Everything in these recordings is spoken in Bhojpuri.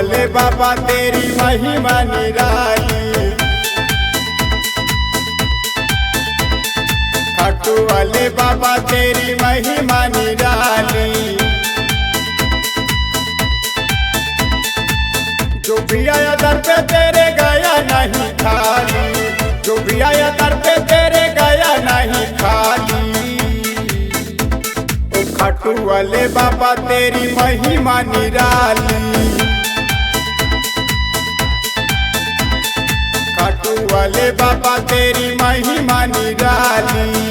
वाले बाबा तेरी महिमा निराली, खाटू वाले बाबा तेरी महिमा निराली। जो भी आया दर पे तेरे गया नहीं खाली, जो भी आया दर पे तेरे गया नहीं खाली। ओ खाटू वाले बाबा तेरी महिमा निराली, खाटू वाले बाबा तेरी महिमा निराली।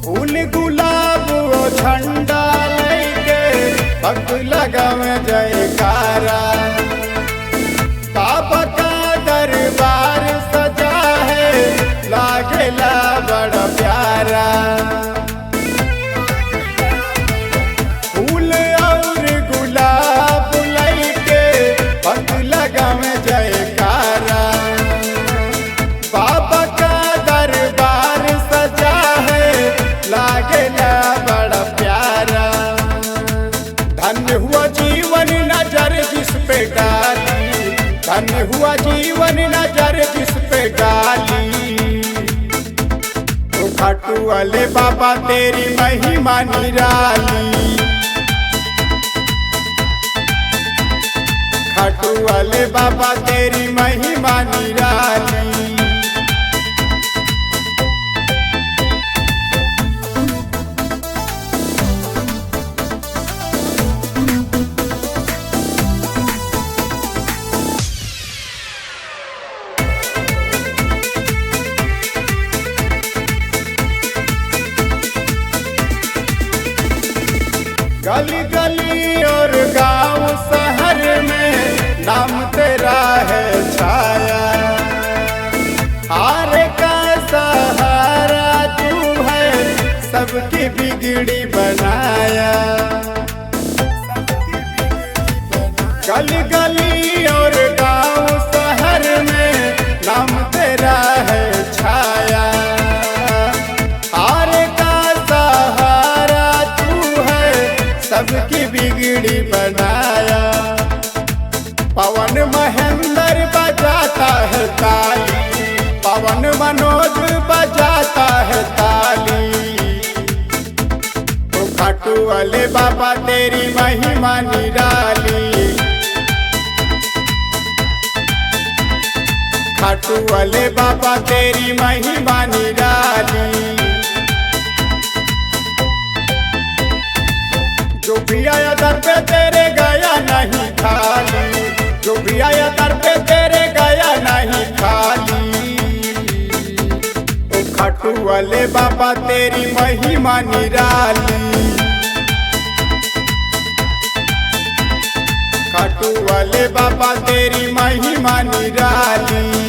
फूल गुलाब ओ झंडा लेके भक्त लगाव जयकारा, बाबा का दरबार सजा है लागेला बड़ा प्यारा। फूल और गुलाब लेके भक्त लगाव जयकारा, बाबा का दरबार सजा है लागेला बड़ा प्यारा। धन्य हुआ जीवन नजर जिस पे डाली, धन्य हुआ जीवन नजर जिस पे डाली। तो खाटू वाले बाबा तेरी महिमा निराली, खाटू वाले बाबा तेरी महिमा निराली। गली गली और गांव शहर में नाम तेरा है छाया, हार का सहारा तू है सबकी बिगड़ी बनाया। गली गली और गांव शहर में नाम तेरा है छाया, हार का सहारा तू है सबकी बिगड़ी बनाया। पवन महेंद्र बजाता है ताली, पवन मनोज बजाता है ताली। तो खाटू वाले बाबा तेरी महिमा निराली, खाटू वाले बाबा तेरी महिमा निराली। जो भी आया दर पे तेरे गया नहीं खाली, जो भी आया दर पे तेरे गया नहीं खाली। ओ खाटू वाले बाबा तेरी महिमा निराली, खाटू वाले बाबा तेरी महिमा निराली।